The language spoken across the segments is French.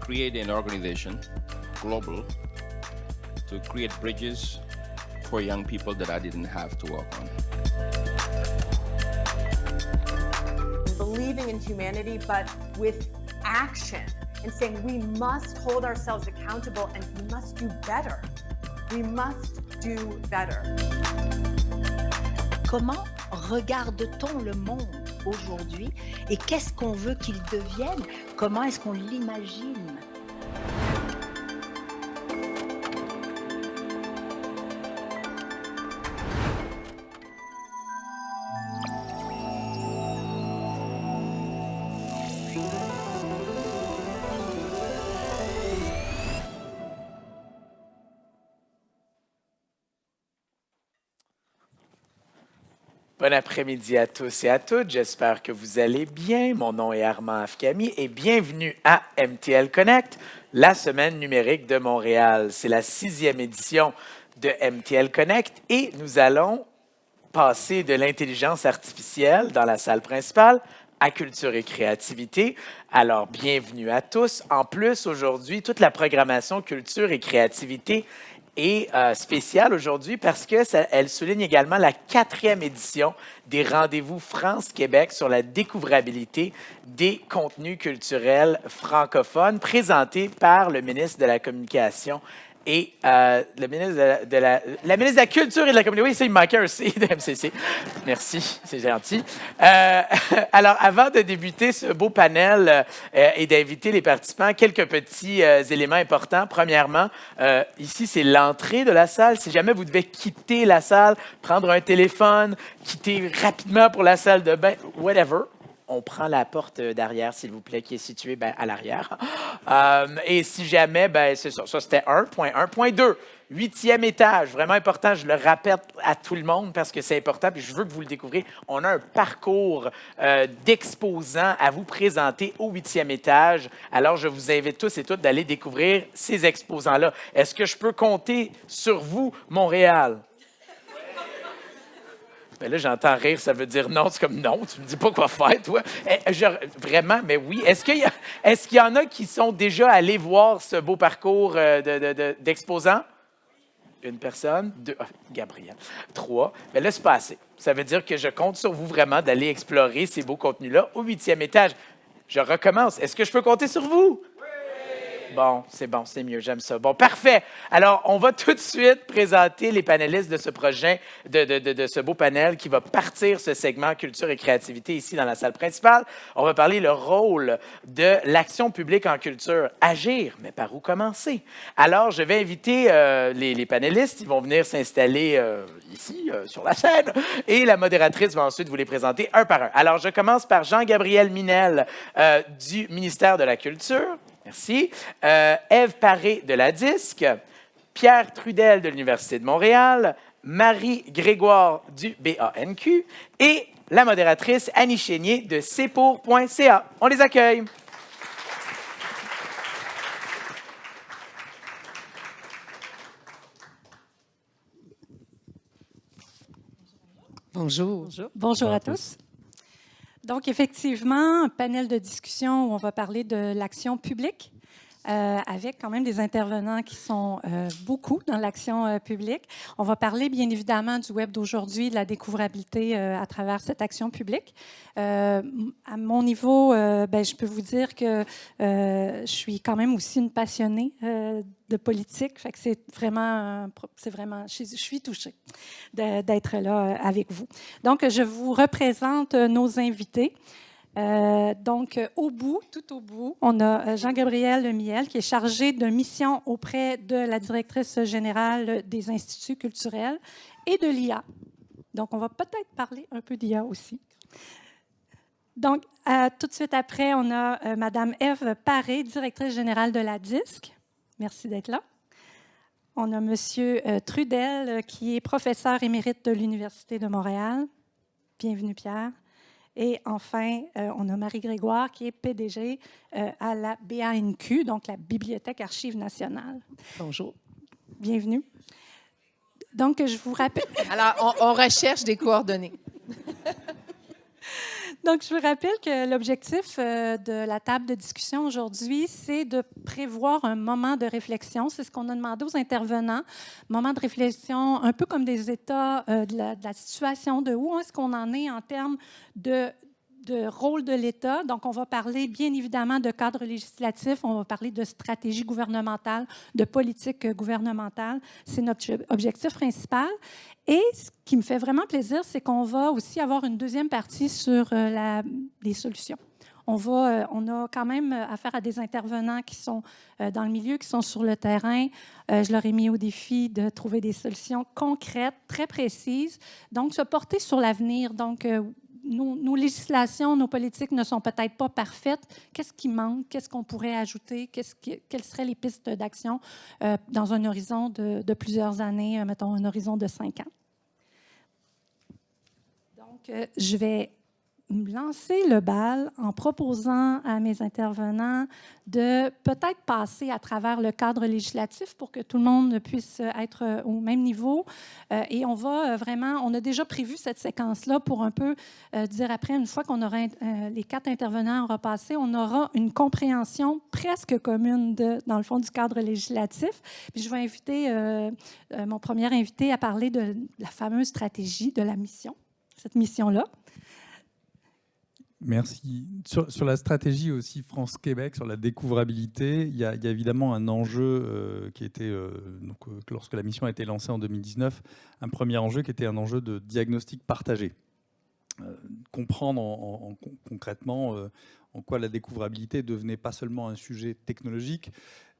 create an organization, global, to create bridges for young people that I didn't have to work on. Believing in humanity, but with action and saying we must hold ourselves accountable and we must do better. We must do better. Comment regarde-t-on le monde aujourd'hui et qu'est-ce qu'on veut qu'il devienne? Comment est-ce qu'on l'imagine? Bon après-midi à tous et à toutes. J'espère que vous allez bien. Mon nom est Armand Afkami et bienvenue à MTL Connect, la semaine numérique de Montréal. C'est la 6e édition de MTL Connect et nous allons passer de l'intelligence artificielle dans la salle principale à culture et créativité. Alors, bienvenue à tous. En plus, aujourd'hui, toute la programmation culture et créativité est spéciale aujourd'hui parce qu'elle souligne également la 4e édition des rendez-vous France-Québec sur la découvrabilité des contenus culturels francophones présentés par le ministre de la Communication et le ministre la ministre de la Culture et de la Communication. Oui, ça, il me manquait un C de MCC. Merci, c'est gentil. Alors, avant de débuter ce beau panel et d'inviter les participants, quelques petits éléments importants. Premièrement, ici, c'est l'entrée de la salle. Si jamais vous devez quitter la salle, prendre un téléphone, quitter rapidement pour la salle de bain, whatever, on prend la porte d'arrière, s'il vous plaît, qui est située à l'arrière. Et si jamais, c'est ça. Ça, c'était 1.1. Point 2, 8e étage. Vraiment important, je le répète à tout le monde parce que c'est important, puis je veux que vous le découvriez. On a un parcours d'exposants à vous présenter au 8e étage. Alors, je vous invite tous et toutes d'aller découvrir ces exposants-là. Est-ce que je peux compter sur vous, Montréal? Ben là, j'entends rire, ça veut dire non. C'est comme non, tu me dis pas quoi faire, toi. Vraiment, mais oui. Est-ce qu'il y en a qui sont déjà allés voir ce beau parcours d'exposants? Une personne, 2, Gabriel, 3. Mais là, c'est pas assez. Ça veut dire que je compte sur vous vraiment d'aller explorer ces beaux contenus-là au 8e étage. Je recommence. Est-ce que je peux compter sur vous? Bon, c'est mieux, j'aime ça. Bon, parfait. Alors, on va tout de suite présenter les panélistes de ce projet, de ce beau panel qui va partir ce segment culture et créativité ici dans la salle principale. On va parler le rôle de l'action publique en culture. Agir, mais par où commencer? Alors, je vais inviter les panélistes. Ils vont venir s'installer ici, sur la scène, et la modératrice va ensuite vous les présenter un par un. Alors, je commence par Jean-Gabriel Minel du ministère de la Culture. Merci. Ève Paré de la DISC, Pierre Trudel de l'Université de Montréal, Marie Grégoire du BANQ et la modératrice Annie Chénier de cpour.ca. On les accueille. Bonjour. Bonjour à tous. Donc, effectivement, un panel de discussion où on va parler de l'action publique avec quand même des intervenants qui sont beaucoup dans l'action publique. On va parler, bien évidemment, du web d'aujourd'hui, de la découvrabilité à travers cette action publique. À mon niveau, je peux vous dire que je suis quand même aussi une passionnée de politique. Fait que c'est vraiment, je suis touchée d'être là avec vous. Donc, je vous représente nos invités. Donc, tout au bout, on a Jean-Gabriel Lemiel qui est chargé de mission auprès de la directrice générale des instituts culturels et de l'IA. Donc, on va peut-être parler un peu d'IA aussi. Donc, tout de suite après, on a Mme Ève Paré, directrice générale de la DISC. Merci d'être là. On a M. Trudel, qui est professeur émérite de l'Université de Montréal. Bienvenue, Pierre. Et enfin, on a Marie Grégoire, qui est PDG à la BANQ, donc la Bibliothèque Archives nationale. Bonjour. Bienvenue. Donc, je vous rappelle... Alors, on recherche des coordonnées. Donc, je vous rappelle que l'objectif de la table de discussion aujourd'hui, c'est de prévoir un moment de réflexion. C'est ce qu'on a demandé aux intervenants. Moment de réflexion, un peu comme des états de la situation, de où est-ce qu'on en est en termes de rôle de l'État. Donc, on va parler bien évidemment de cadre législatif, on va parler de stratégie gouvernementale, de politique gouvernementale. C'est notre objectif principal. Et ce qui me fait vraiment plaisir, c'est qu'on va aussi avoir une deuxième partie sur les solutions. On a quand même affaire à des intervenants qui sont dans le milieu, qui sont sur le terrain. Je leur ai mis au défi de trouver des solutions concrètes, très précises. Donc, se porter sur l'avenir. Donc, nos législations, nos politiques ne sont peut-être pas parfaites. Qu'est-ce qui manque? Qu'est-ce qu'on pourrait ajouter? Quelles seraient les pistes d'action dans un horizon de plusieurs années, mettons un horizon de 5 ans? Donc, je vais lancer le bal en proposant à mes intervenants de peut-être passer à travers le cadre législatif pour que tout le monde puisse être au même niveau. Et on a déjà prévu cette séquence-là pour un peu dire après, une fois qu'on aura les 4 intervenants repassés, on aura une compréhension presque commune dans le fond du cadre législatif. Puis je vais inviter mon premier invité à parler de la fameuse stratégie de la mission, cette mission-là. Merci. Sur la stratégie aussi France-Québec, sur la découvrabilité, il y a évidemment un enjeu qui était, lorsque la mission a été lancée en 2019, un premier enjeu qui était un enjeu de diagnostic partagé. Comprendre concrètement en quoi la découvrabilité devenait pas seulement un sujet technologique,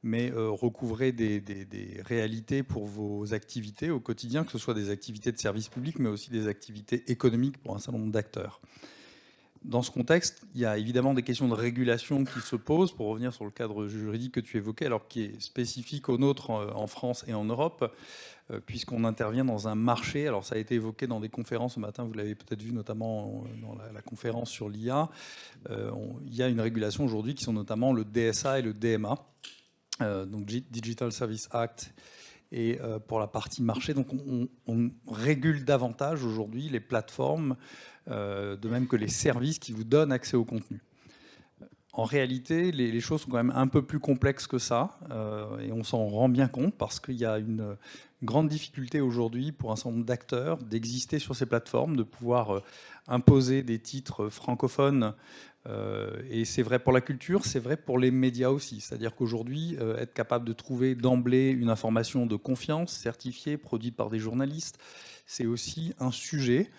mais recouvrer des réalités pour vos activités au quotidien, que ce soit des activités de service public, mais aussi des activités économiques pour un certain nombre d'acteurs. Dans ce contexte, il y a évidemment des questions de régulation qui se posent, pour revenir sur le cadre juridique que tu évoquais, alors qui est spécifique au nôtre en France et en Europe, puisqu'on intervient dans un marché. Alors ça a été évoqué dans des conférences ce matin, vous l'avez peut-être vu notamment dans la conférence sur l'IA. Il y a une régulation aujourd'hui qui sont notamment le DSA et le DMA, donc Digital Service Act. Et pour la partie marché, donc on régule davantage aujourd'hui les plateformes, de même que les services qui vous donnent accès au contenu. En réalité, les choses sont quand même un peu plus complexes que ça, et on s'en rend bien compte parce qu'il y a une grande difficulté aujourd'hui pour un certain nombre d'acteurs d'exister sur ces plateformes, de pouvoir imposer des titres francophones. Et c'est vrai pour la culture, c'est vrai pour les médias aussi. C'est-à-dire qu'aujourd'hui, être capable de trouver d'emblée une information de confiance, certifiée, produite par des journalistes, c'est aussi un sujet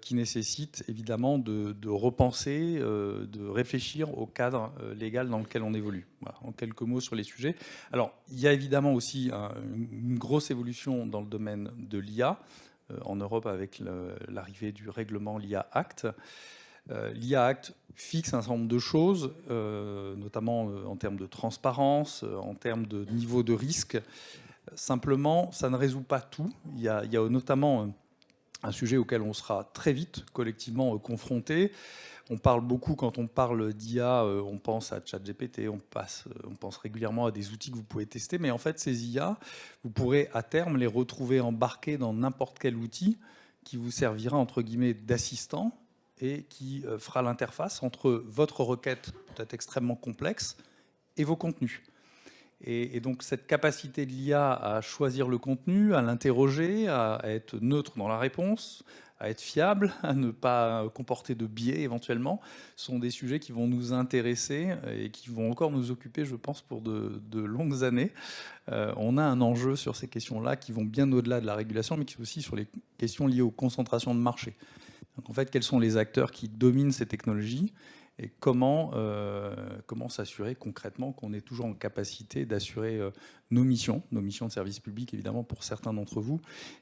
qui nécessite évidemment de repenser, de réfléchir au cadre légal dans lequel on évolue. Voilà, en quelques mots sur les sujets. Alors, il y a évidemment aussi une grosse évolution dans le domaine de l'IA, en Europe avec l'arrivée du règlement l'IA Act. L'IA Act fixe un certain nombre de choses, notamment en termes de transparence, en termes de niveau de risque. Simplement, ça ne résout pas tout. Il y a notamment un sujet auquel on sera très vite collectivement confronté. On parle beaucoup, quand on parle d'IA, on pense à ChatGPT, on pense régulièrement à des outils que vous pouvez tester, mais en fait, ces IA, vous pourrez à terme les retrouver embarqués dans n'importe quel outil qui vous servira, entre guillemets, d'assistant et qui fera l'interface entre votre requête, peut-être extrêmement complexe, et vos contenus. Et donc cette capacité de l'IA à choisir le contenu, à l'interroger, à être neutre dans la réponse, à être fiable, à ne pas comporter de biais éventuellement, sont des sujets qui vont nous intéresser et qui vont encore nous occuper, je pense, pour de longues années. On a un enjeu sur ces questions-là qui vont bien au-delà de la régulation, mais qui sont aussi sur les questions liées aux concentrations de marché. Donc en fait, quels sont les acteurs qui dominent ces technologies et comment s'assurer concrètement qu'on est toujours en capacité d'assurer nos missions de service public, évidemment, pour certains d'entre vous,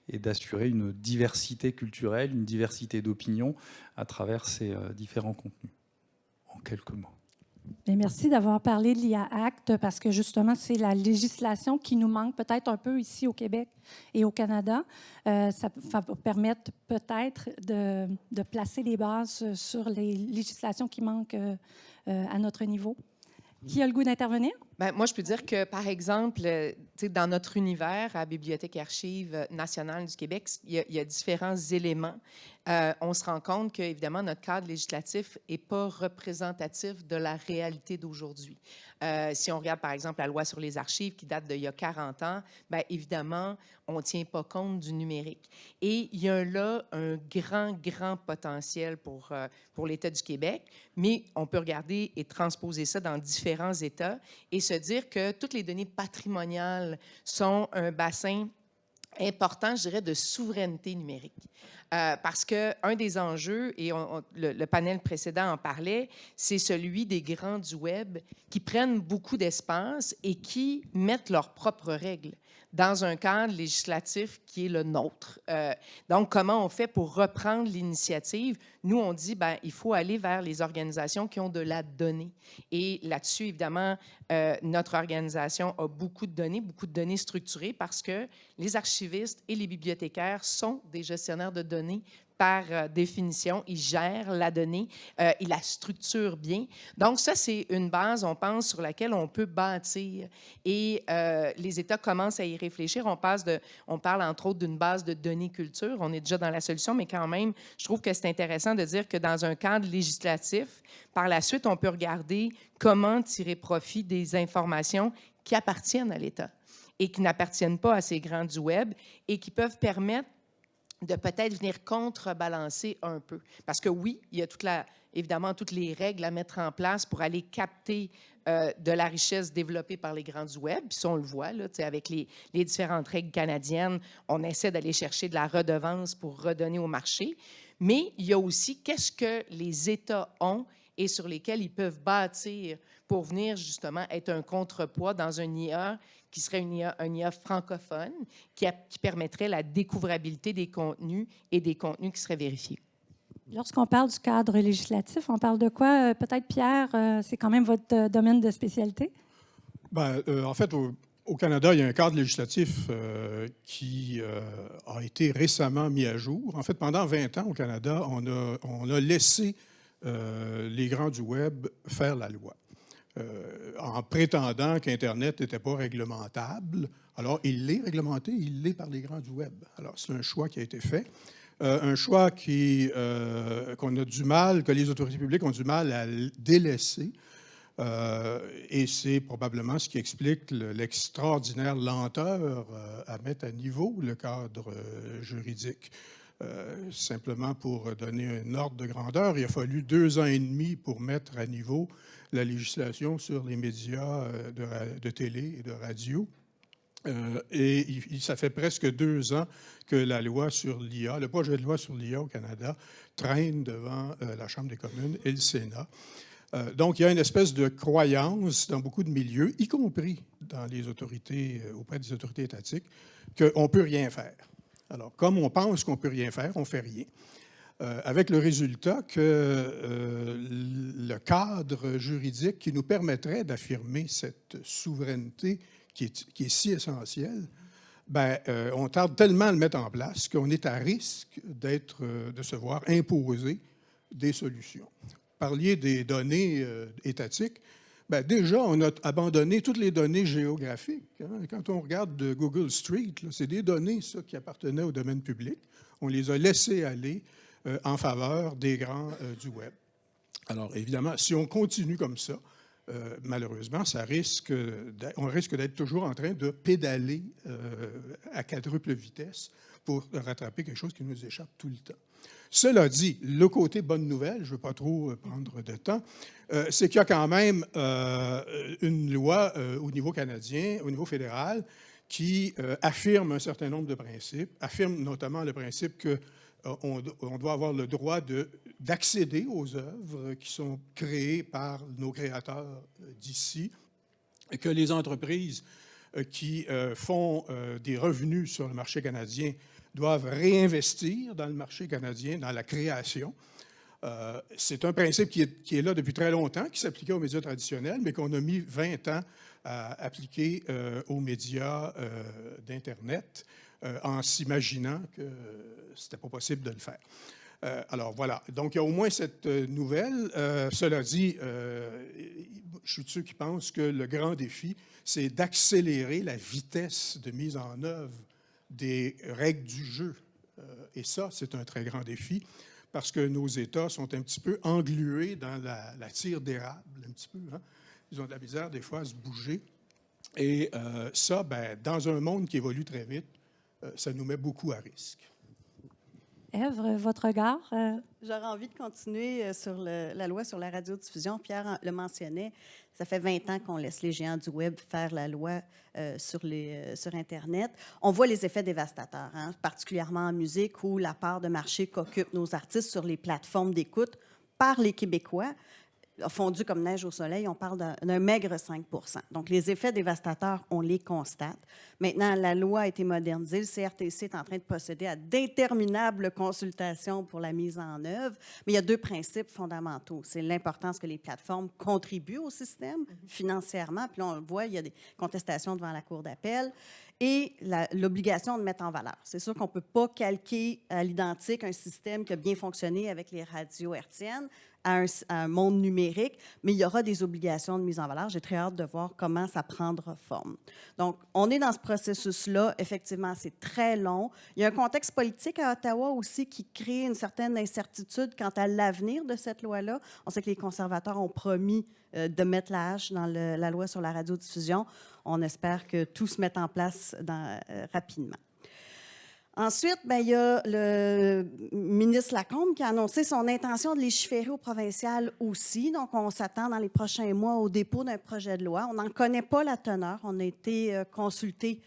et d'assurer une diversité culturelle, une diversité d'opinions à travers ces différents contenus. En quelques mots. Bien, merci d'avoir parlé de l'IA Act parce que justement, c'est la législation qui nous manque peut-être un peu ici au Québec et au Canada. Ça va permettre peut-être de placer les bases sur les législations qui manquent à notre niveau. Qui a le goût d'intervenir? Ben, moi, je peux dire que, par exemple, dans notre univers à Bibliothèque et Archives nationales du Québec, il y a différents éléments. On se rend compte qu'évidemment, notre cadre législatif n'est pas représentatif de la réalité d'aujourd'hui. Si on regarde, par exemple, la loi sur les archives qui date d'il y a 40 ans, bien évidemment, on ne tient pas compte du numérique. Et il y a là un grand potentiel pour l'État du Québec, mais on peut regarder et transposer ça dans différents États et se dire que toutes les données patrimoniales sont un bassin important, je dirais, de souveraineté numérique. Parce qu'un des enjeux, et le panel précédent en parlait, c'est celui des grands du web qui prennent beaucoup d'espace et qui mettent leurs propres règles dans un cadre législatif qui est le nôtre. Donc, comment on fait pour reprendre l'initiative? Nous, on dit, ben, il faut aller vers les organisations qui ont de la donnée. Et là-dessus, évidemment, notre organisation a beaucoup de données structurées parce que les archivistes et les bibliothécaires sont des gestionnaires de données par définition. Ils gèrent la donnée, ils la structurent bien. Donc, ça, c'est une base, on pense, sur laquelle on peut bâtir. Et les États commencent à y réfléchir. On parle, entre autres, d'une base de données culture. On est déjà dans la solution, mais quand même, je trouve que c'est intéressant de dire que dans un cadre législatif, par la suite, on peut regarder comment tirer profit des informations qui appartiennent à l'État et qui n'appartiennent pas à ces grands du web et qui peuvent permettre de peut-être venir contrebalancer un peu. Parce que oui, il y a évidemment toutes les règles à mettre en place pour aller capter de la richesse développée par les grands du web. Puis ça, on le voit, là, avec les différentes règles canadiennes, on essaie d'aller chercher de la redevance pour redonner au marché. Mais il y a aussi qu'est-ce que les États ont et sur lesquels ils peuvent bâtir pour venir justement être un contrepoids dans un IA qui serait un IA francophone, qui permettrait la découvrabilité des contenus et des contenus qui seraient vérifiés. Lorsqu'on parle du cadre législatif, on parle de quoi? Peut-être, Pierre, c'est quand même votre domaine de spécialité? Bien, en fait, au Canada, il y a un cadre législatif qui a été récemment mis à jour. En fait, pendant 20 ans, au Canada, on a laissé les grands du web faire la loi. En prétendant qu'Internet n'était pas réglementable. Alors, il l'est réglementé, il l'est par les grands du web. Alors, c'est un choix qui a été fait. Un choix qu'on a du mal, que les autorités publiques ont du mal à délaisser. Et c'est probablement ce qui explique l'extraordinaire lenteur à mettre à niveau le cadre juridique. Simplement pour donner un ordre de grandeur, il a fallu 2 ans et demi pour mettre à niveau la législation sur les médias de télé et de radio. Et ça fait presque 2 ans que la loi sur l'IA, le projet de loi sur l'IA au Canada, traîne devant la Chambre des communes et le Sénat. Donc, il y a une espèce de croyance dans beaucoup de milieux, y compris dans les autorités, auprès des autorités étatiques, qu'on ne peut rien faire. Alors, comme on pense qu'on ne peut rien faire, on ne fait rien. Avec le résultat que le cadre juridique qui nous permettrait d'affirmer cette souveraineté qui est si essentielle, ben, on tarde tellement à le mettre en place qu'on est à risque de se voir imposer des solutions. Vous parliez des données étatiques. Bien, déjà, on a abandonné toutes les données géographiques. Hein. Quand on regarde de Google Street, c'est des données ça, qui appartenaient au domaine public. On les a laissées aller en faveur des grands du web. Alors, évidemment, si on continue comme ça, malheureusement, on risque d'être toujours en train de pédaler à quadruple vitesse pour rattraper quelque chose qui nous échappe tout le temps. Cela dit, le côté bonne nouvelle, je ne veux pas trop prendre de temps, c'est qu'il y a quand même une loi au niveau canadien, au niveau fédéral, qui affirme un certain nombre de principes, affirme notamment le principe qu'on doit avoir le droit d'accéder aux œuvres qui sont créées par nos créateurs d'ici, et que les entreprises qui font des revenus sur le marché canadien doivent réinvestir dans le marché canadien, dans la création. C'est un principe qui est là depuis très longtemps, qui s'appliquait aux médias traditionnels, mais qu'on a mis 20 ans à appliquer aux médias d'Internet en s'imaginant que ce n'était pas possible de le faire. Alors voilà, donc il y a au moins cette nouvelle. Cela dit, je suis de ceux qui pensent que le grand défi, c'est d'accélérer la vitesse de mise en œuvre des règles du jeu. Et ça, c'est un très grand défi, parce que nos États sont un petit peu englués dans la tire d'érable, un petit peu. Hein? Ils ont de la misère, des fois, à se bouger. Et ça, ben, dans un monde qui évolue très vite, ça nous met beaucoup à risque. Ève, votre regard? J'aurais envie de continuer sur la loi sur la radiodiffusion. Pierre le mentionnait, ça fait 20 ans qu'on laisse les géants du Web faire la loi sur Internet. On voit les effets dévastateurs, hein, particulièrement en musique, où la part de marché qu'occupent nos artistes sur les plateformes d'écoute par les Québécois a fondu comme neige au soleil. On parle d'un maigre 5 %. Donc, les effets dévastateurs, on les constate. Maintenant, la loi a été modernisée. Le CRTC est en train de procéder à d'interminables consultations pour la mise en œuvre. Mais il y a deux principes fondamentaux. C'est l'importance que les plateformes contribuent au système financièrement. Puis là, on le voit, il y a des contestations devant la Cour d'appel. Et l'obligation de mettre en valeur. C'est sûr qu'on ne peut pas calquer à l'identique un système qui a bien fonctionné avec les radios hertziennes à un monde numérique, mais il y aura des obligations de mise en valeur. J'ai très hâte de voir comment ça prendra forme. Donc, on est dans ce processus-là. Effectivement, c'est très long. Il y a un contexte politique à Ottawa aussi qui crée une certaine incertitude quant à l'avenir de cette loi-là. On sait que les conservateurs ont promis de mettre la hache dans la loi sur la radiodiffusion. On espère que tout se mette en place rapidement. Ensuite, bien, il y a le ministre Lacombe qui a annoncé son intention de légiférer au provincial aussi. Donc, on s'attend dans les prochains mois au dépôt d'un projet de loi. On n'en connaît pas la teneur. On a été consultés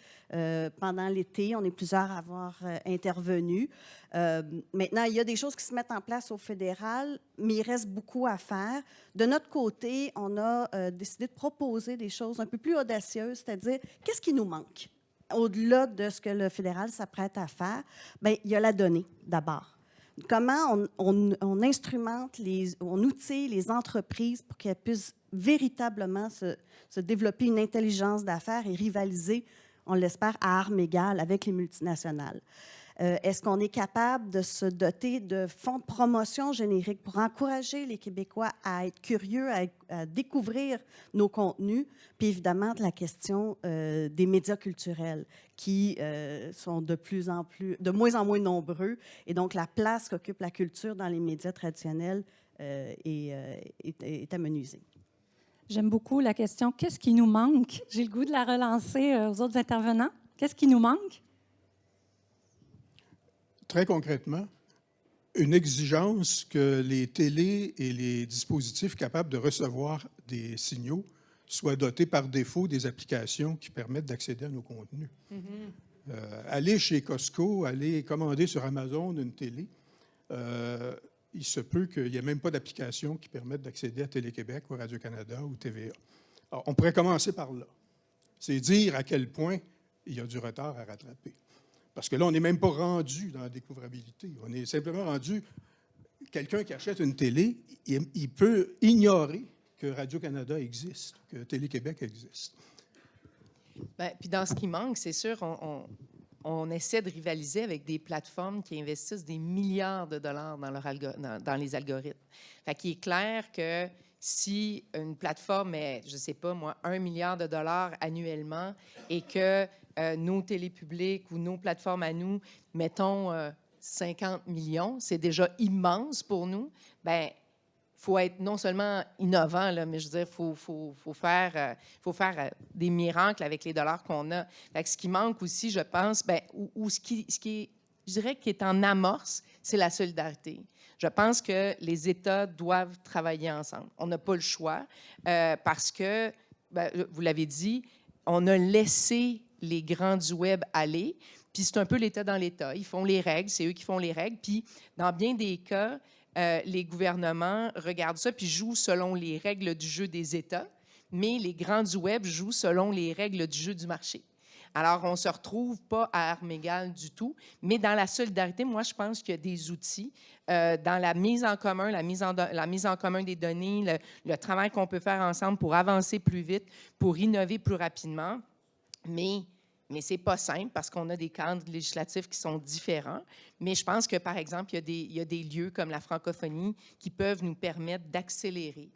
pendant l'été. On est plusieurs à avoir intervenu. Maintenant, il y a des choses qui se mettent en place au fédéral, mais il reste beaucoup à faire. De notre côté, on a décidé de proposer des choses un peu plus audacieuses, c'est-à-dire, qu'est-ce qui nous manque? Au-delà de ce que le fédéral s'apprête à faire, bien, il y a la donnée, d'abord. Comment on instrumente, on outille les entreprises pour qu'elles puissent véritablement se développer une intelligence d'affaires et rivaliser, on l'espère, à armes égales avec les multinationales. Est-ce qu'on est capable de se doter de fonds de promotion génériques pour encourager les Québécois à être curieux, à découvrir nos contenus? Puis évidemment, la question des médias culturels qui sont de moins en moins nombreux. Et donc, la place qu'occupe la culture dans les médias traditionnels est amenuisée. J'aime beaucoup la question « Qu'est-ce qui nous manque? » J'ai le goût de la relancer aux autres intervenants. Qu'est-ce qui nous manque? Très concrètement, une exigence que les télés et les dispositifs capables de recevoir des signaux soient dotés par défaut des applications qui permettent d'accéder à nos contenus. Aller chez Costco, aller commander sur Amazon une télé, il se peut qu'il n'y ait même pas d'application qui permette d'accéder à Télé-Québec ou Radio-Canada ou TVA. Alors, on pourrait commencer par là. C'est dire à quel point il y a du retard à rattraper. Parce que là, on n'est même pas rendu dans la découvrabilité. On est simplement rendu... Quelqu'un qui achète une télé, il peut ignorer que Radio-Canada existe, que Télé-Québec existe. Bien, puis dans ce qui manque, c'est sûr, on essaie de rivaliser avec des plateformes qui investissent des milliards de dollars dans les algorithmes. Fait qu'il est clair que si une plateforme met, je ne sais pas moi, 1 milliard de dollars annuellement et que nos télépublics ou nos plateformes à nous, mettons 50 millions, c'est déjà immense pour nous, bien, il faut être non seulement innovant, là, mais je veux dire, faut faire des miracles avec les dollars qu'on a. Fait que ce qui manque aussi, je pense, bien, ou ce qui est, je dirais, qui est en amorce, c'est la solidarité. Je pense que les États doivent travailler ensemble. On n'a pas le choix parce que, bien, vous l'avez dit, on a laissé les grands du Web aller, puis c'est un peu l'État dans l'État. Ils font les règles, c'est eux qui font les règles, puis dans bien des cas, les gouvernements regardent ça puis jouent selon les règles du jeu des États, mais les grands du Web jouent selon les règles du jeu du marché. Alors, on ne se retrouve pas à armes égales du tout, mais dans la solidarité, moi, je pense qu'il y a des outils dans la mise en commun, la mise en commun des données, le travail qu'on peut faire ensemble pour avancer plus vite, pour innover plus rapidement. Mais Mais ce n'est pas simple parce qu'on a des cadres législatifs qui sont différents. Mais je pense que, par exemple, il y a des lieux comme la francophonie qui peuvent nous permettre d'accélérer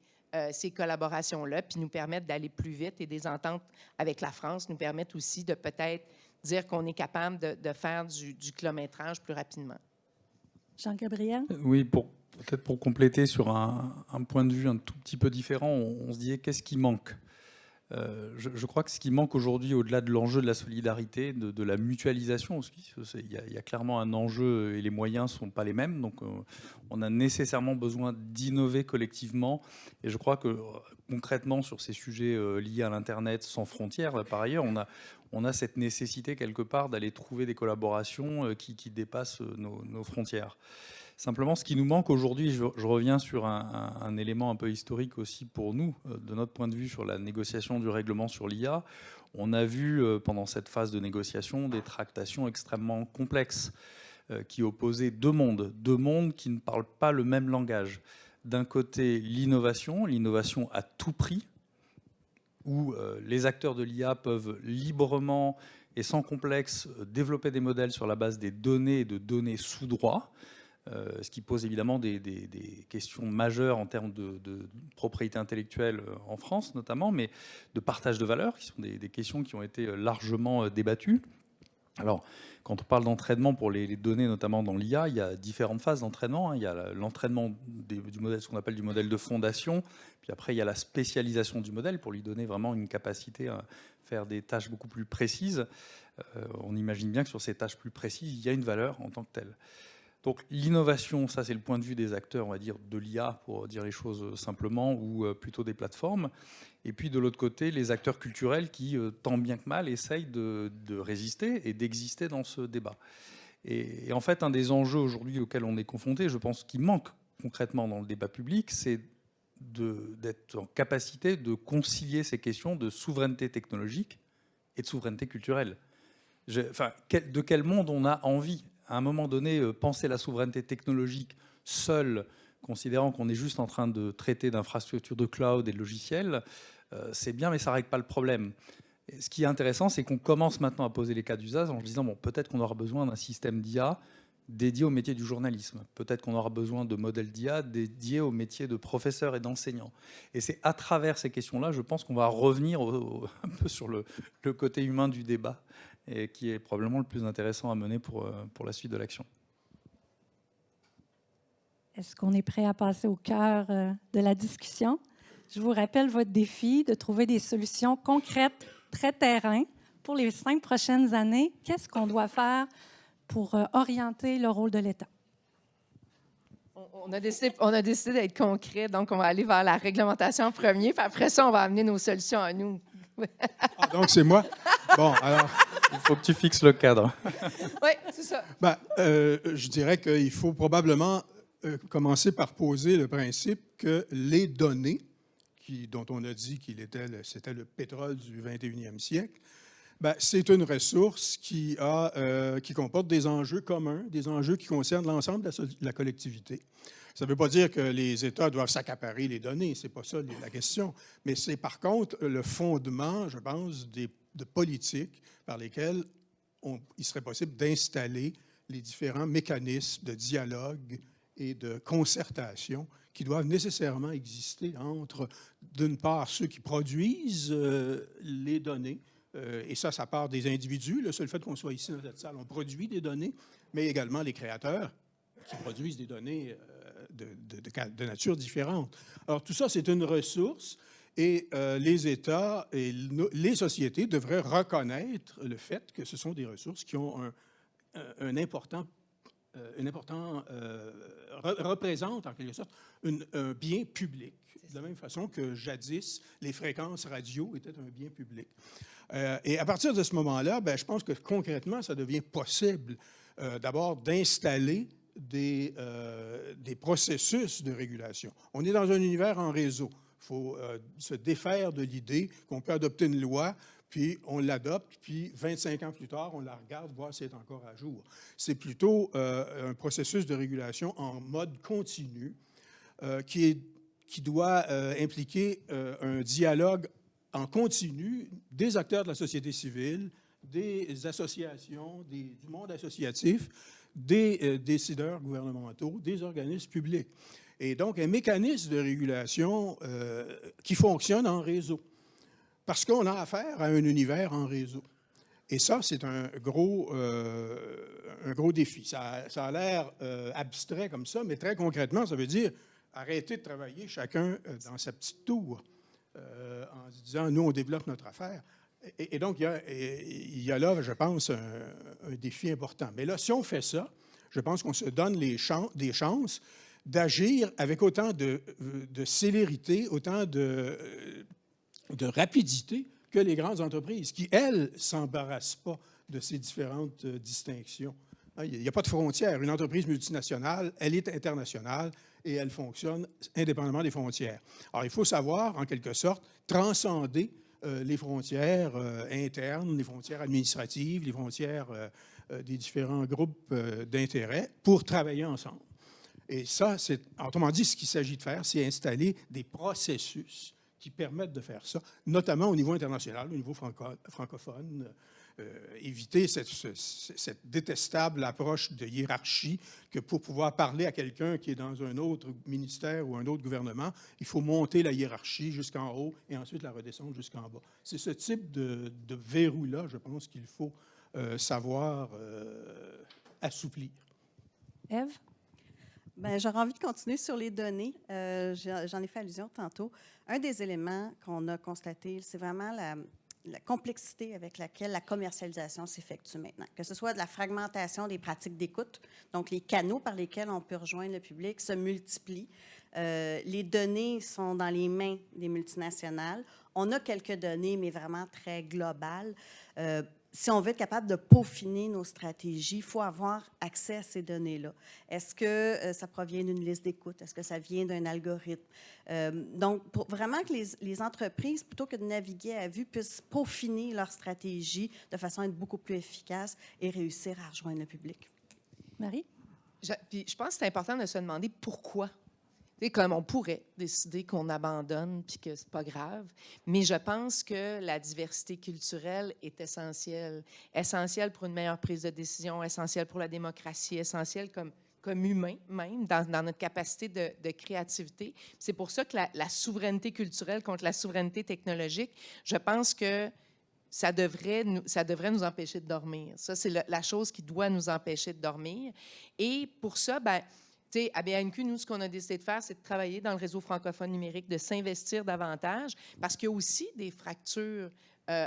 ces collaborations-là, puis nous permettre d'aller plus vite, et des ententes avec la France nous permettent aussi de peut-être dire qu'on est capable de faire du kilométrage plus rapidement. Jean-Gabriel? Oui, peut-être pour compléter sur un point de vue un tout petit peu différent, on se disait qu'est-ce qui manque ? Je crois que ce qui manque aujourd'hui, au-delà de l'enjeu de la solidarité, de la mutualisation aussi, il y a clairement un enjeu et les moyens ne sont pas les mêmes. Donc, on a nécessairement besoin d'innover collectivement. Et je crois que concrètement, sur ces sujets liés à l'Internet sans frontières, par ailleurs, on a cette nécessité quelque part d'aller trouver des collaborations qui dépassent nos frontières. Simplement, ce qui nous manque aujourd'hui, je reviens sur un élément un peu historique aussi pour nous, de notre point de vue sur la négociation du règlement sur l'IA. On a vu pendant cette phase de négociation des tractations extrêmement complexes qui opposaient deux mondes qui ne parlent pas le même langage. D'un côté, l'innovation à tout prix, où les acteurs de l'IA peuvent librement et sans complexe développer des modèles sur la base des données et de données sous droit, ce qui pose évidemment des questions majeures en termes de propriété intellectuelle en France notamment, mais de partage de valeurs, qui sont des questions qui ont été largement débattues. Alors, quand on parle d'entraînement pour les données, notamment dans l'IA, il y a différentes phases d'entraînement. Il y a l'entraînement du modèle, ce qu'on appelle du modèle de fondation, puis après il y a la spécialisation du modèle pour lui donner vraiment une capacité à faire des tâches beaucoup plus précises. On imagine bien que sur ces tâches plus précises, il y a une valeur en tant que telle. Donc l'innovation, ça c'est le point de vue des acteurs, on va dire, de l'IA, pour dire les choses simplement, ou plutôt des plateformes. Et puis de l'autre côté, les acteurs culturels qui, tant bien que mal, essayent de résister et d'exister dans ce débat. Et en fait, un des enjeux aujourd'hui auxquels on est confronté, je pense qu'il manque concrètement dans le débat public, c'est d'être en capacité de concilier ces questions de souveraineté technologique et de souveraineté culturelle. De quel monde on a envie ? À un moment donné, penser la souveraineté technologique seule, considérant qu'on est juste en train de traiter d'infrastructures de cloud et de logiciels, c'est bien, mais ça ne règle pas le problème. Et ce qui est intéressant, c'est qu'on commence maintenant à poser les cas d'usage en se disant, bon, peut-être qu'on aura besoin d'un système d'IA dédié au métier du journalisme. Peut-être qu'on aura besoin de modèles d'IA dédiés au métier de professeur et d'enseignant. Et c'est à travers ces questions-là, je pense qu'on va revenir un peu sur le côté humain du débat, et qui est probablement le plus intéressant à mener pour la suite de l'action. Est-ce qu'on est prêt à passer au cœur de la discussion? Je vous rappelle votre défi de trouver des solutions concrètes, très terrain, pour les 5 prochaines années. Qu'est-ce qu'on doit faire pour orienter le rôle de l'État? On a décidé d'être concret, donc on va aller vers la réglementation en premier, puis après ça, on va amener nos solutions à nous. Ah, donc c'est moi? Bon, alors... Il faut que tu fixes le cadre. Oui, c'est ça. Je dirais qu'il faut probablement commencer par poser le principe que les données, dont on a dit c'était le pétrole du 21e siècle, c'est une ressource qui comporte des enjeux communs, des enjeux qui concernent l'ensemble de la collectivité. Ça ne veut pas dire que les États doivent s'accaparer les données, ce n'est pas ça la question, mais c'est par contre le fondement, je pense, de politiques par lesquelles il serait possible d'installer les différents mécanismes de dialogue et de concertation qui doivent nécessairement exister entre, d'une part, ceux qui produisent les données, et ça part des individus. Le seul fait qu'on soit ici dans cette salle, on produit des données, mais également les créateurs qui produisent des données de nature différente. Alors, tout ça, c'est une ressource, et les États et les sociétés devraient reconnaître le fait que ce sont des ressources qui ont représentent en quelque sorte un bien public, de la même façon que jadis, les fréquences radio étaient un bien public. Et à partir de ce moment-là, je pense que concrètement, ça devient possible d'abord d'installer des processus de régulation. On est dans un univers en réseau. Il faut se défaire de l'idée qu'on peut adopter une loi, puis on l'adopte, puis 25 ans plus tard, on la regarde, voir si elle est encore à jour. C'est plutôt un processus de régulation en mode continu qui doit impliquer un dialogue en continu des acteurs de la société civile, des associations, du monde associatif, des décideurs gouvernementaux, des organismes publics. Et donc, un mécanisme de régulation qui fonctionne en réseau. Parce qu'on a affaire à un univers en réseau. Et ça, c'est un gros défi. Ça a l'air abstrait comme ça, mais très concrètement, ça veut dire arrêter de travailler chacun dans sa petite tour en se disant, nous, on développe notre affaire. Et donc, il y a là, je pense, un défi important. Mais là, si on fait ça, je pense qu'on se donne des chances d'agir avec autant de célérité, autant de rapidité que les grandes entreprises, qui, elles, ne s'embarrassent pas de ces différentes distinctions. Il n'y a pas de frontières. Une entreprise multinationale, elle est internationale et elle fonctionne indépendamment des frontières. Alors, il faut savoir, en quelque sorte, transcender les frontières internes, les frontières administratives, les frontières des différents groupes d'intérêt pour travailler ensemble. Et ça, c'est, autrement dit, ce qu'il s'agit de faire, c'est installer des processus qui permettent de faire ça, notamment au niveau international, au niveau francophone, éviter cette détestable approche de hiérarchie que pour pouvoir parler à quelqu'un qui est dans un autre ministère ou un autre gouvernement, il faut monter la hiérarchie jusqu'en haut et ensuite la redescendre jusqu'en bas. C'est ce type de verrou-là, je pense, qu'il faut savoir assouplir. Ève? Bien, j'aurais envie de continuer sur les données. J'en ai fait allusion tantôt. Un des éléments qu'on a constaté, c'est vraiment la complexité avec laquelle la commercialisation s'effectue maintenant, que ce soit de la fragmentation des pratiques d'écoute, donc les canaux par lesquels on peut rejoindre le public se multiplient. Les données sont dans les mains des multinationales. On a quelques données, mais vraiment très globales. Si on veut être capable de peaufiner nos stratégies, il faut avoir accès à ces données-là. Est-ce que ça provient d'une liste d'écoute? Est-ce que ça vient d'un algorithme? Donc, pour vraiment que les entreprises, plutôt que de naviguer à vue, puissent peaufiner leur stratégie de façon à être beaucoup plus efficace et réussir à rejoindre le public. Marie? Puis je pense que c'est important de se demander pourquoi. Et comme on pourrait décider qu'on abandonne puis que c'est pas grave, mais je pense que la diversité culturelle est essentielle. Essentielle pour une meilleure prise de décision, essentielle pour la démocratie, essentielle comme humain même, dans notre capacité de créativité. C'est pour ça que la souveraineté culturelle contre la souveraineté technologique, je pense que ça devrait nous empêcher de dormir. Ça, c'est la chose qui doit nous empêcher de dormir. Et pour ça, bien, tu sais, à BANQ, nous, ce qu'on a décidé de faire, c'est de travailler dans le réseau francophone numérique, de s'investir davantage, parce qu'il y a aussi des fractures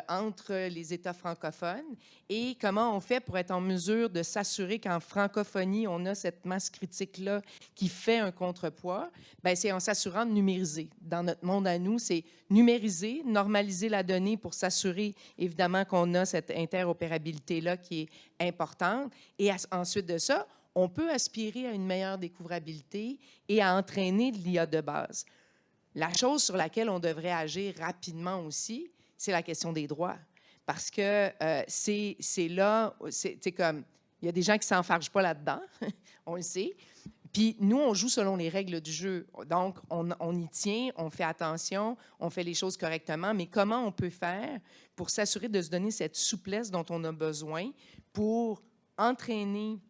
entre les États francophones. Et comment on fait pour être en mesure de s'assurer qu'en francophonie, on a cette masse critique-là qui fait un contrepoids? Bien, c'est en s'assurant de numériser. Dans notre monde à nous, c'est numériser, normaliser la donnée pour s'assurer, évidemment, qu'on a cette interopérabilité-là qui est importante. Et ensuite de ça, on peut aspirer à une meilleure découvrabilité et à entraîner de l'IA de base. La chose sur laquelle on devrait agir rapidement aussi, c'est la question des droits. Parce que c'est là, c'est comme, il y a des gens qui ne s'enfargent pas là-dedans, on le sait. Puis nous, on joue selon les règles du jeu. Donc, on y tient, on fait attention, on fait les choses correctement. Mais comment on peut faire pour s'assurer de se donner cette souplesse dont on a besoin pour entraîner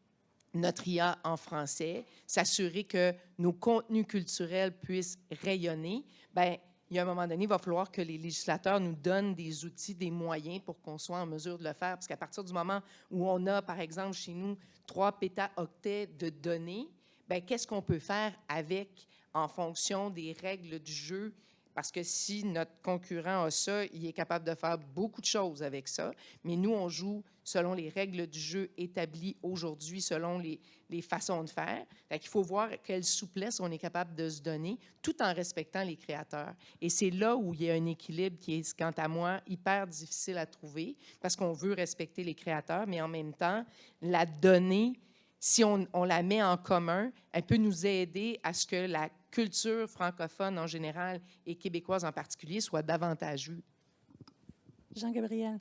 notre IA en français, s'assurer que nos contenus culturels puissent rayonner? Bien, il y a un moment donné, il va falloir que les législateurs nous donnent des outils, des moyens pour qu'on soit en mesure de le faire. Parce qu'à partir du moment où on a, par exemple, chez nous, 3 pétaoctets de données, bien, qu'est-ce qu'on peut faire avec en fonction des règles du jeu? Parce que si notre concurrent a ça, il est capable de faire beaucoup de choses avec ça. Mais nous, on joue selon les règles du jeu établies aujourd'hui, selon les façons de faire. Il faut voir quelle souplesse on est capable de se donner tout en respectant les créateurs. Et c'est là où il y a un équilibre qui est, quant à moi, hyper difficile à trouver parce qu'on veut respecter les créateurs, mais en même temps, la donnée, si on la met en commun, elle peut nous aider à ce que la culture francophone en général et québécoise en particulier soit davantage vue. Jean-Gabriel.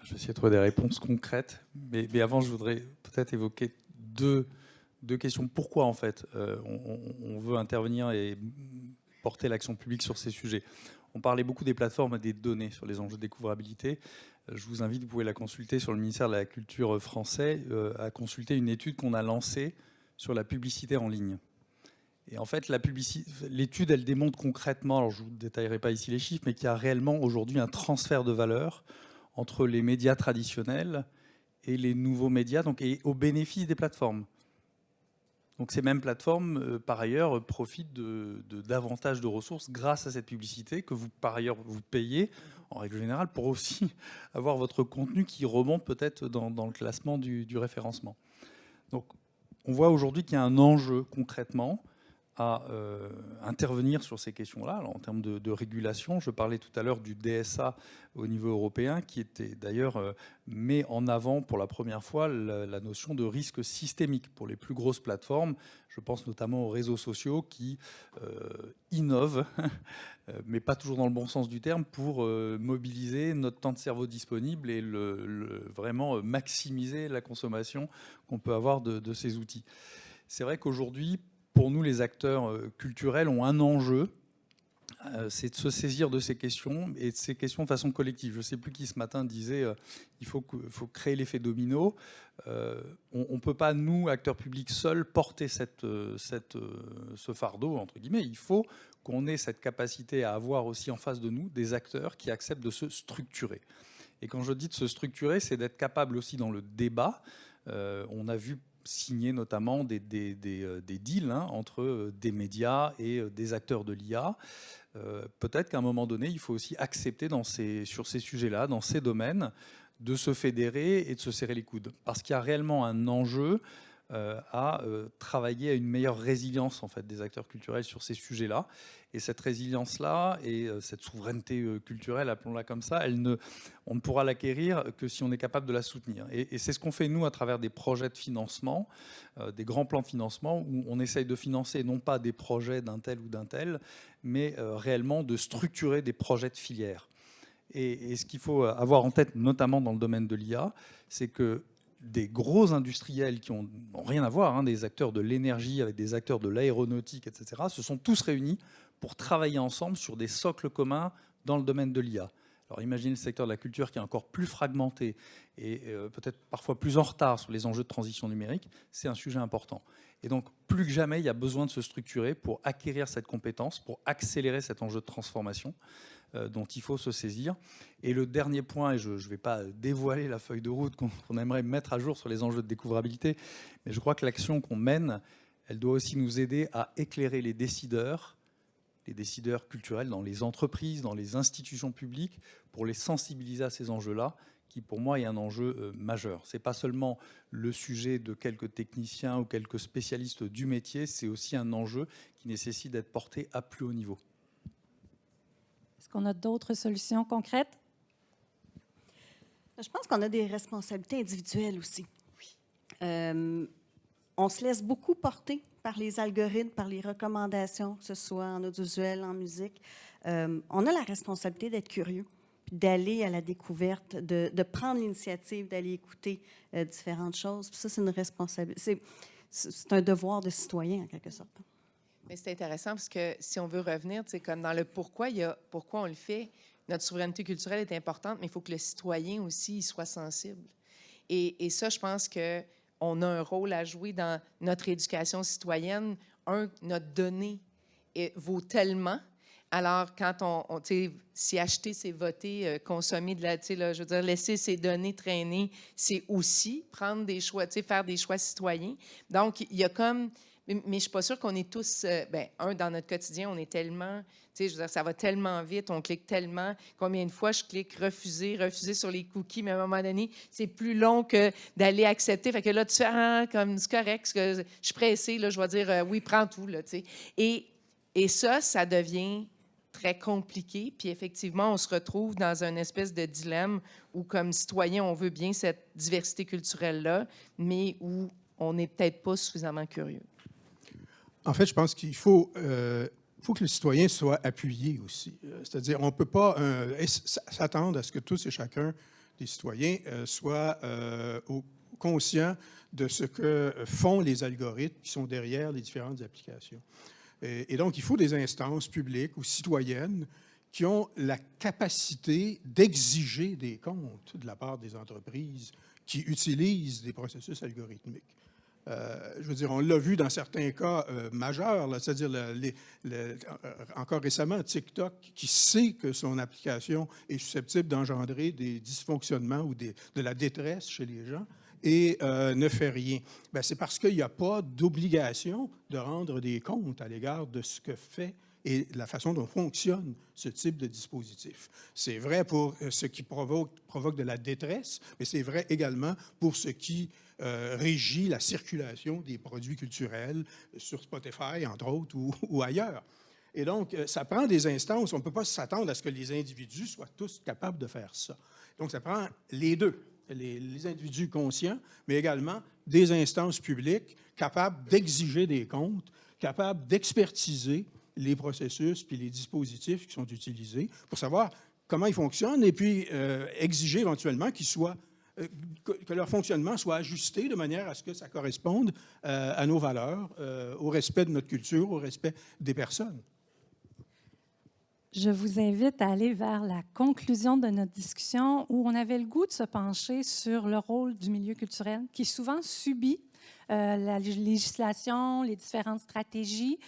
Je vais essayer de trouver des réponses concrètes, mais avant, je voudrais peut-être évoquer deux questions. Pourquoi, en fait, on veut intervenir et porter l'action publique sur ces sujets? On parlait beaucoup des plateformes et des données sur les enjeux de découvrabilité. Je vous invite, vous pouvez la consulter sur le ministère de la Culture français, à consulter une étude qu'on a lancée sur la publicité en ligne. Et en fait, l'étude, elle démontre concrètement, alors je ne vous détaillerai pas ici les chiffres, mais qu'il y a réellement aujourd'hui un transfert de valeur entre les médias traditionnels et les nouveaux médias, donc, et au bénéfice des plateformes. Donc ces mêmes plateformes, par ailleurs, profitent de davantage de ressources grâce à cette publicité que vous, par ailleurs, vous payez, en règle générale, pour aussi avoir votre contenu qui remonte peut-être dans le classement du référencement. Donc on voit aujourd'hui qu'il y a un enjeu concrètement à intervenir sur ces questions-là. En termes de régulation, je parlais tout à l'heure du DSA au niveau européen, qui était d'ailleurs met en avant pour la première fois la notion de risque systémique pour les plus grosses plateformes. Je pense notamment aux réseaux sociaux qui innovent, mais pas toujours dans le bon sens du terme, pour mobiliser notre temps de cerveau disponible et vraiment maximiser la consommation qu'on peut avoir de ces outils. C'est vrai qu'aujourd'hui, pour nous, les acteurs culturels ont un enjeu, c'est de se saisir de ces questions, et de ces questions de façon collective. Je ne sais plus qui ce matin disait il faut créer l'effet domino. On ne peut pas, nous, acteurs publics, seuls, porter ce fardeau, entre guillemets. Il faut qu'on ait cette capacité à avoir aussi en face de nous des acteurs qui acceptent de se structurer. Et quand je dis de se structurer, c'est d'être capable aussi dans le débat. On a vu signer notamment des deals entre des médias et des acteurs de l'IA. Peut-être qu'à un moment donné, il faut aussi accepter sur ces sujets-là, dans ces domaines, de se fédérer et de se serrer les coudes. Parce qu'il y a réellement un enjeu à travailler à une meilleure résilience en fait, des acteurs culturels sur ces sujets-là. Et cette résilience-là et cette souveraineté culturelle, appelons-la comme ça, on ne pourra l'acquérir que si on est capable de la soutenir. Et c'est ce qu'on fait, nous, à travers des projets de financement, des grands plans de financement, où on essaye de financer non pas des projets d'un tel ou d'un tel, mais réellement de structurer des projets de filière. Et ce qu'il faut avoir en tête, notamment dans le domaine de l'IA, c'est que des gros industriels qui n'ont rien à voir, des acteurs de l'énergie avec des acteurs de l'aéronautique, etc., se sont tous réunis pour travailler ensemble sur des socles communs dans le domaine de l'IA. Alors imaginez le secteur de la culture qui est encore plus fragmenté et peut-être parfois plus en retard sur les enjeux de transition numérique, c'est un sujet important. Et donc plus que jamais, il y a besoin de se structurer pour acquérir cette compétence, pour accélérer cet enjeu de transformation dont il faut se saisir. Et le dernier point, et je ne vais pas dévoiler la feuille de route qu'on aimerait mettre à jour sur les enjeux de découvrabilité, mais je crois que l'action qu'on mène, elle doit aussi nous aider à éclairer les décideurs culturels dans les entreprises, dans les institutions publiques, pour les sensibiliser à ces enjeux-là, qui pour moi est un enjeu majeur. Ce n'est pas seulement le sujet de quelques techniciens ou quelques spécialistes du métier, c'est aussi un enjeu qui nécessite d'être porté à plus haut niveau. Est-ce qu'on a d'autres solutions concrètes? Je pense qu'on a des responsabilités individuelles aussi. On se laisse beaucoup porter par les algorithmes, par les recommandations, que ce soit en audiovisuel, en musique. On a la responsabilité d'être curieux, d'aller à la découverte, de prendre l'initiative, d'aller écouter différentes choses. Puis ça, c'est une responsabilité. C'est un devoir de citoyen, en quelque sorte. Mais c'est intéressant parce que si on veut revenir, c'est comme dans le pourquoi on le fait, notre souveraineté culturelle est importante, mais il faut que le citoyen aussi soit sensible. Et ça, je pense qu'on a un rôle à jouer dans notre éducation citoyenne. Notre donnée vaut tellement. Alors, quand si acheter, c'est voter, consommer je veux dire, laisser ses données traîner, c'est aussi prendre des choix, faire des choix citoyens. Donc, il y a comme... Mais je ne suis pas sûre qu'on est tous... dans notre quotidien, on est tellement... je veux dire, ça va tellement vite, on clique tellement. Combien de fois je clique refuser sur les cookies, mais à un moment donné, c'est plus long que d'aller accepter. Fait que là, tu fais, comme c'est correct, je suis pressée, là, je vais dire oui, prends tout, là, tu sais. Et ça devient très compliqué. Puis effectivement, on se retrouve dans une espèce de dilemme où, comme citoyen, on veut bien cette diversité culturelle-là, mais où on n'est peut-être pas suffisamment curieux. En fait, je pense qu'il faut que le citoyen soit appuyé aussi. C'est-à-dire, on ne peut pas s'attendre à ce que tous et chacun des citoyens soient conscients de ce que font les algorithmes qui sont derrière les différentes applications. Et donc, il faut des instances publiques ou citoyennes qui ont la capacité d'exiger des comptes de la part des entreprises qui utilisent des processus algorithmiques. Je veux dire, on l'a vu dans certains cas majeurs, là, c'est-à-dire encore récemment, TikTok, qui sait que son application est susceptible d'engendrer des dysfonctionnements ou de la détresse chez les gens et ne fait rien. Bien, c'est parce qu'il n'y a pas d'obligation de rendre des comptes à l'égard de ce que fait et la façon dont fonctionne ce type de dispositif. C'est vrai pour ce qui provoque de la détresse, mais c'est vrai également pour ce qui régit la circulation des produits culturels sur Spotify, entre autres, ou ailleurs. Et donc, ça prend des instances. On ne peut pas s'attendre à ce que les individus soient tous capables de faire ça. Donc, ça prend les deux, les individus conscients, mais également des instances publiques capables d'exiger des comptes, capables d'expertiser les processus puis les dispositifs qui sont utilisés pour savoir comment ils fonctionnent et puis exiger éventuellement qu'ils soient, que leur fonctionnement soit ajusté de manière à ce que ça corresponde à nos valeurs, au respect de notre culture, au respect des personnes. Je vous invite à aller vers la conclusion de notre discussion où on avait le goût de se pencher sur le rôle du milieu culturel qui souvent subit la législation, les différentes stratégies.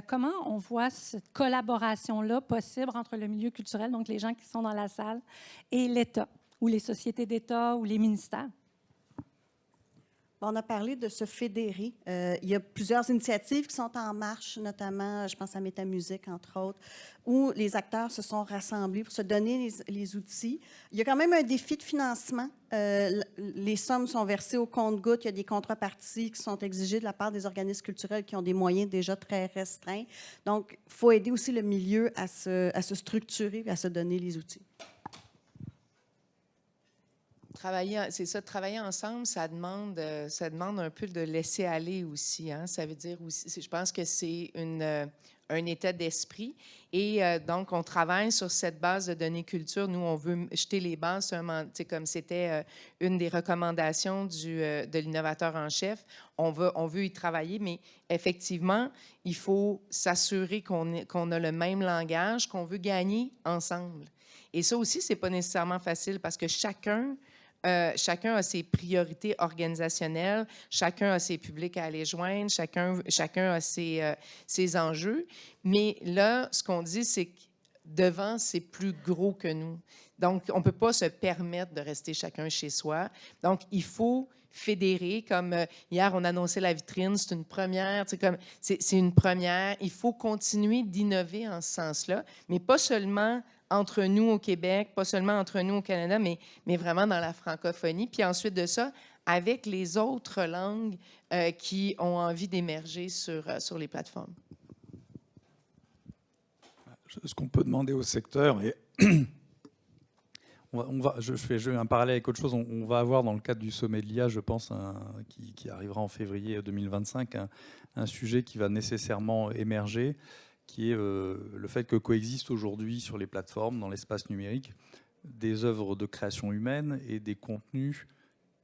Comment on voit cette collaboration-là possible entre le milieu culturel, donc les gens qui sont dans la salle, et l'État, ou les sociétés d'État, ou les ministères? On a parlé de se fédérer. Il y a plusieurs initiatives qui sont en marche, notamment, je pense à Métamusique, entre autres, où les acteurs se sont rassemblés pour se donner les outils. Il y a quand même un défi de financement. Les sommes sont versées au compte-gouttes. Il y a des contreparties qui sont exigées de la part des organismes culturels qui ont des moyens déjà très restreints. Donc, il faut aider aussi le milieu à se structurer et à se donner les outils. C'est ça, travailler ensemble, ça demande un peu de laisser aller aussi. Hein? Ça veut dire aussi, je pense que c'est un état d'esprit. Et donc, on travaille sur cette base de données culture. Nous, on veut jeter les bases, comme c'était une des recommandations de l'innovateur en chef. On veut y travailler, mais effectivement, il faut s'assurer qu'on a le même langage, qu'on veut gagner ensemble. Et ça aussi, c'est pas nécessairement facile parce que chacun a ses priorités organisationnelles, chacun a ses publics à aller joindre, chacun a ses enjeux. Mais là, ce qu'on dit, c'est que devant, c'est plus gros que nous. Donc, on ne peut pas se permettre de rester chacun chez soi. Donc, il faut fédérer. Comme hier, on annonçait la vitrine, c'est une première. C'est une première. Il faut continuer d'innover en ce sens-là, mais pas seulement entre nous au Québec, pas seulement entre nous au Canada, mais vraiment dans la francophonie. Puis ensuite de ça, avec les autres langues qui ont envie d'émerger sur les plateformes. Ce qu'on peut demander au secteur, et je fais un parallèle avec autre chose, on va avoir dans le cadre du sommet de l'IA, je pense, qui arrivera en février 2025, un sujet qui va nécessairement émerger, qui est le fait que coexistent aujourd'hui sur les plateformes, dans l'espace numérique, des œuvres de création humaine et des contenus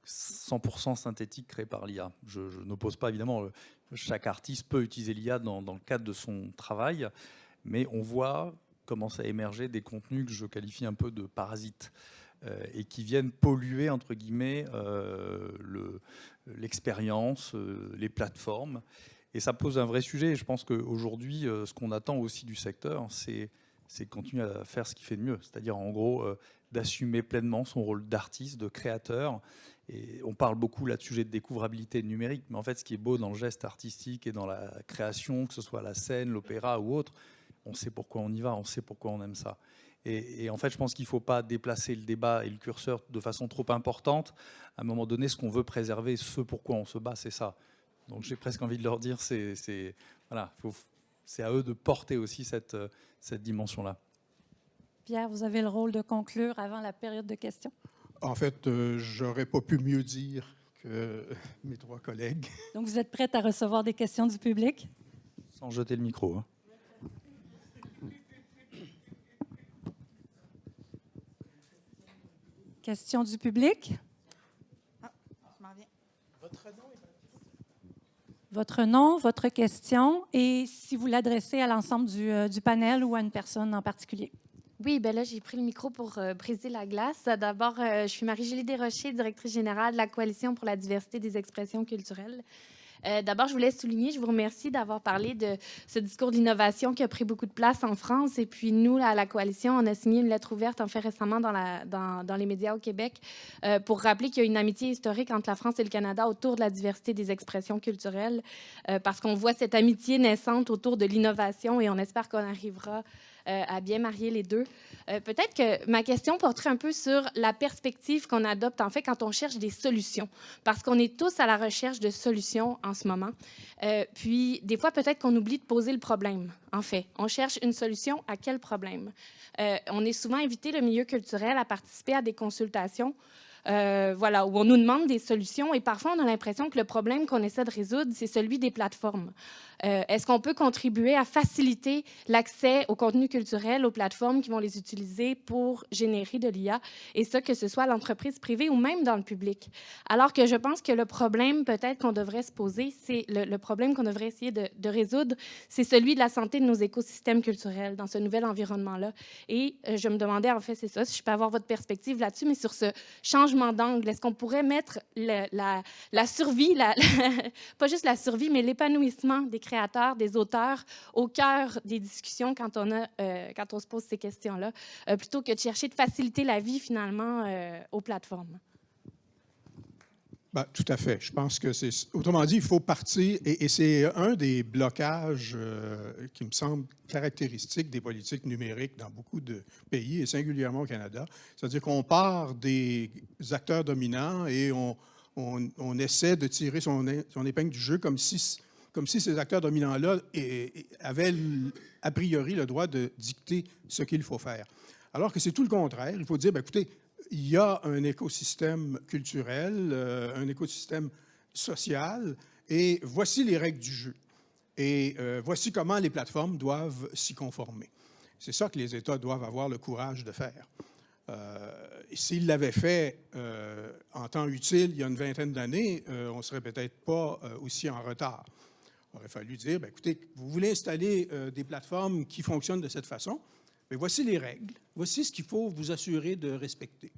100% synthétiques créés par l'IA. Je n'oppose pas, évidemment, chaque artiste peut utiliser l'IA dans le cadre de son travail, mais on voit commencer à émerger des contenus que je qualifie un peu de parasites et qui viennent polluer, entre guillemets, l'expérience, les plateformes. Et ça pose un vrai sujet. Et je pense qu'aujourd'hui, ce qu'on attend aussi du secteur, c'est continuer à faire ce qu'il fait de mieux. C'est-à-dire, en gros, d'assumer pleinement son rôle d'artiste, de créateur. Et on parle beaucoup là de sujet de découvrabilité numérique, mais en fait, ce qui est beau dans le geste artistique et dans la création, que ce soit la scène, l'opéra ou autre, on sait pourquoi on y va, on sait pourquoi on aime ça. Et en fait, je pense qu'il ne faut pas déplacer le débat et le curseur de façon trop importante. À un moment donné, ce qu'on veut préserver, ce pourquoi on se bat, c'est ça. Donc j'ai presque envie de leur dire, voilà, c'est à eux de porter aussi cette dimension-là. Pierre, vous avez le rôle de conclure avant la période de questions. En fait, j'aurais pas pu mieux dire que mes trois collègues. Donc vous êtes prête à recevoir des questions du public? Sans jeter le micro. Hein. Questions du public? Je m'en viens. Votre nom, votre question, et si vous l'adressez à l'ensemble du panel ou à une personne en particulier. Oui, ben là, j'ai pris le micro pour briser la glace. D'abord, je suis Marie-Julie Desrochers, directrice générale de la Coalition pour la diversité des expressions culturelles. D'abord, je voulais souligner, je vous remercie d'avoir parlé de ce discours de l'innovation qui a pris beaucoup de place en France. Et puis, nous, à la Coalition, on a signé une lettre ouverte, en fait, récemment dans les médias au Québec pour rappeler qu'il y a une amitié historique entre la France et le Canada autour de la diversité des expressions culturelles parce qu'on voit cette amitié naissante autour de l'innovation et on espère qu'on arrivera à bien marier les deux. Peut-être que ma question porterait un peu sur la perspective qu'on adopte, en fait, quand on cherche des solutions, parce qu'on est tous à la recherche de solutions en ce moment. Puis, des fois, peut-être qu'on oublie de poser le problème, en fait. On cherche une solution à quel problème? On est souvent invité, le milieu culturel, à participer à des consultations voilà, où on nous demande des solutions et parfois on a l'impression que le problème qu'on essaie de résoudre, c'est celui des plateformes. Est-ce qu'on peut contribuer à faciliter l'accès au contenu culturel, aux plateformes qui vont les utiliser pour générer de l'IA, et ça, que ce soit à l'entreprise privée ou même dans le public? Alors que je pense que le problème peut-être qu'on devrait se poser, c'est le problème qu'on devrait essayer de résoudre, c'est celui de la santé de nos écosystèmes culturels dans ce nouvel environnement-là. Et je me demandais, en fait, c'est ça, si je peux avoir votre perspective là-dessus, mais sur ce changement d'angle, est-ce qu'on pourrait mettre la survie, pas juste la survie, mais l'épanouissement des créateurs, des auteurs au cœur des discussions quand on se pose ces questions-là, plutôt que de chercher de faciliter la vie, finalement, aux plateformes? Ben, tout à fait. Je pense que c'est... Autrement dit, il faut partir, et c'est un des blocages qui me semble caractéristique des politiques numériques dans beaucoup de pays, et singulièrement au Canada. C'est-à-dire qu'on part des acteurs dominants et on essaie de tirer son épingle du jeu comme si ces acteurs dominants-là avaient a priori le droit de dicter ce qu'il faut faire. Alors que c'est tout le contraire. Il faut dire, bien, écoutez, il y a un écosystème culturel, un écosystème social, et voici les règles du jeu. Et voici comment les plateformes doivent s'y conformer. C'est ça que les États doivent avoir le courage de faire. S'ils l'avaient fait en temps utile il y a une vingtaine d'années, on ne serait peut-être pas aussi en retard. Il aurait fallu dire, bien, écoutez, vous voulez installer des plateformes qui fonctionnent de cette façon, mais voici les règles, voici ce qu'il faut vous assurer de respecter.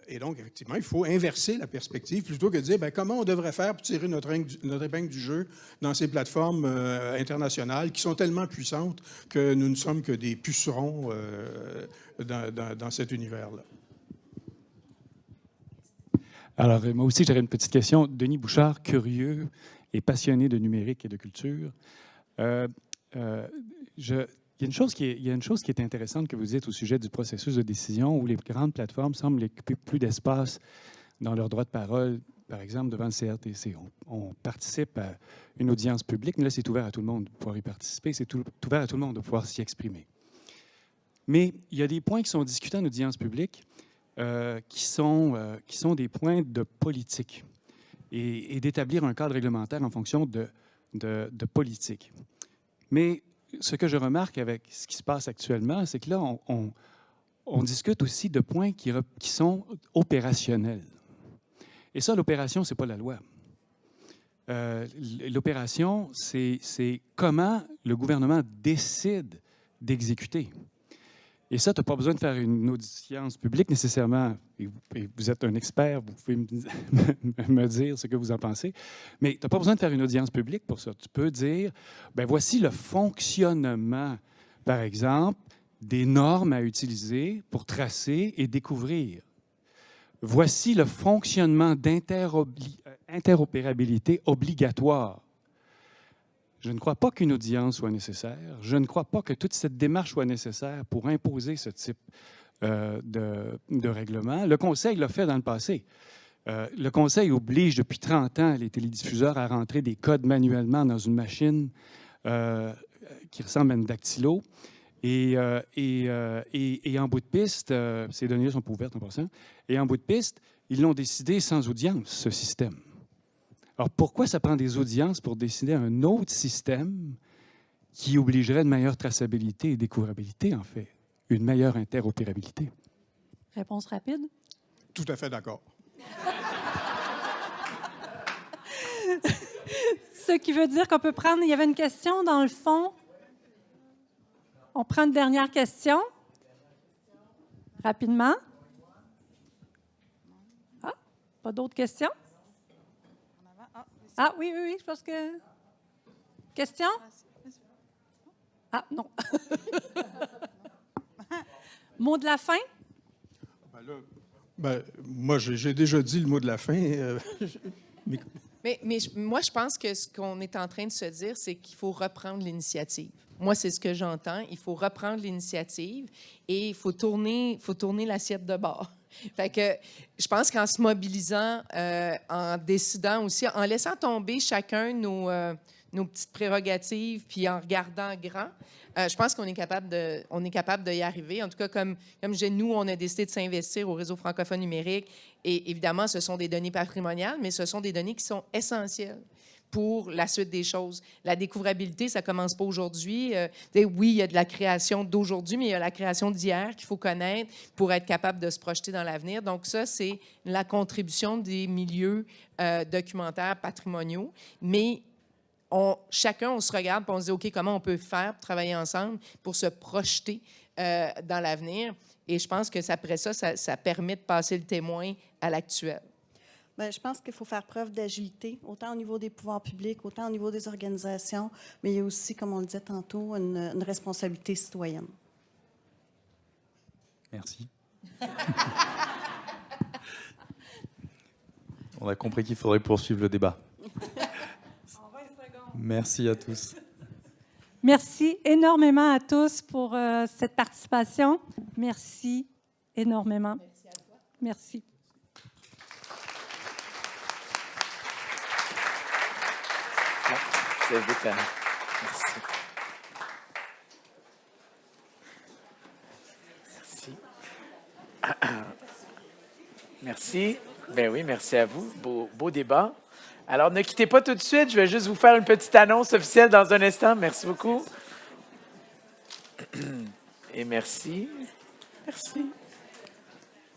Et donc, effectivement, il faut inverser la perspective plutôt que de dire, bien, comment on devrait faire pour tirer notre épingle du jeu dans ces plateformes internationales qui sont tellement puissantes que nous ne sommes que des pucerons dans cet univers-là. Alors, moi aussi, j'aurais une petite question. Denis Bouchard, curieux et passionné de numérique et de culture. Il y a une chose qui est intéressante que vous dites au sujet du processus de décision où les grandes plateformes semblent occuper plus d'espace dans leur droit de parole, par exemple, devant le CRTC. On participe à une audience publique, mais là, c'est ouvert à tout le monde de pouvoir y participer, c'est ouvert à tout le monde de pouvoir s'y exprimer. Mais il y a des points qui sont discutés en audience publique qui sont des points de politique et d'établir un cadre réglementaire en fonction de politique. Mais ce que je remarque avec ce qui se passe actuellement, c'est que là, on discute aussi de points qui sont opérationnels. Et ça, l'opération, ce n'est pas la loi. L'opération, c'est comment le gouvernement décide d'exécuter. Et ça, tu n'as pas besoin de faire une audience publique nécessairement. Et vous êtes un expert, vous pouvez me dire ce que vous en pensez. Mais tu n'as pas besoin de faire une audience publique pour ça. Tu peux dire, bien, voici le fonctionnement, par exemple, des normes à utiliser pour tracer et découvrir. Voici le fonctionnement d'interopérabilité obligatoire. Je ne crois pas qu'une audience soit nécessaire. Je ne crois pas que toute cette démarche soit nécessaire pour imposer ce type de règlement. Le Conseil l'a fait dans le passé. Le Conseil oblige depuis 30 ans les télédiffuseurs à rentrer des codes manuellement dans une machine qui ressemble à une dactylo. Et en bout de piste, ces données-là sont pas ouvertes en passant, et en bout de piste, ils l'ont décidé sans audience, ce système. Alors, pourquoi ça prend des audiences pour décider un autre système qui obligerait une meilleure traçabilité et découvrabilité, en fait, une meilleure interopérabilité? Réponse rapide? Tout à fait d'accord. Ce qui veut dire qu'on peut prendre... Il y avait une question dans le fond. on prend une dernière question. Rapidement. Ah, pas d'autres questions? Ah, oui, je pense que... Question? Ah, non. Mot de la fin? Moi, j'ai déjà dit le mot de la fin. Moi, je pense que ce qu'on est en train de se dire, c'est qu'il faut reprendre l'initiative. Moi, c'est ce que j'entends. Il faut reprendre l'initiative et il faut tourner l'assiette de bord. Fait que je pense qu'en se mobilisant, en décidant aussi, en laissant tomber chacun nos petites prérogatives, puis en regardant grand, je pense qu'on est capable de y arriver. En tout cas, comme je disais, nous, on a décidé de s'investir au réseau francophone numérique. Et évidemment, ce sont des données patrimoniales, mais ce sont des données qui sont essentielles pour la suite des choses. La découvrabilité, ça ne commence pas aujourd'hui. Oui, il y a de la création d'aujourd'hui, mais il y a la création d'hier qu'il faut connaître pour être capable de se projeter dans l'avenir. Donc ça, c'est la contribution des milieux documentaires patrimoniaux. Mais chacun, on se regarde et on se dit, OK, comment on peut faire pour travailler ensemble pour se projeter dans l'avenir? Et je pense que après ça permet de passer le témoin à l'actuel. Bien, je pense qu'il faut faire preuve d'agilité, autant au niveau des pouvoirs publics, autant au niveau des organisations, mais il y a aussi, comme on le disait tantôt, une responsabilité citoyenne. Merci. On a compris qu'il faudrait poursuivre le débat. Merci à tous. Merci énormément à tous pour cette participation. Merci énormément. Merci à toi. Merci. Merci. Merci. Ben oui, merci à vous. Beau débat. Alors, ne quittez pas tout de suite. Je vais juste vous faire une petite annonce officielle dans un instant. Merci beaucoup. Et merci. Merci.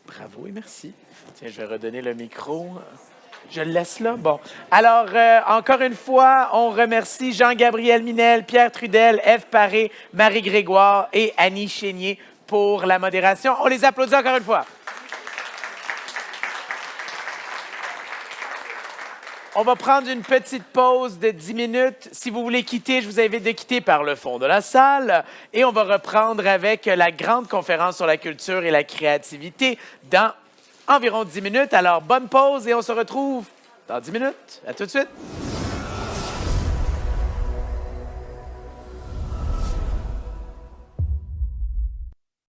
Bravo et merci. Tiens, je vais redonner le micro. Je le laisse là. Bon. Alors, encore une fois, on remercie Jean-Gabriel Minel, Pierre Trudel, Ève Paré, Marie Grégoire et Annie Chénier pour la modération. On les applaudit encore une fois. On va prendre une petite pause de 10 minutes. Si vous voulez quitter, je vous invite de quitter par le fond de la salle. Et on va reprendre avec la grande conférence sur la culture et la créativité dans environ 10 minutes. Alors, bonne pause et on se retrouve dans 10 minutes. À tout de suite.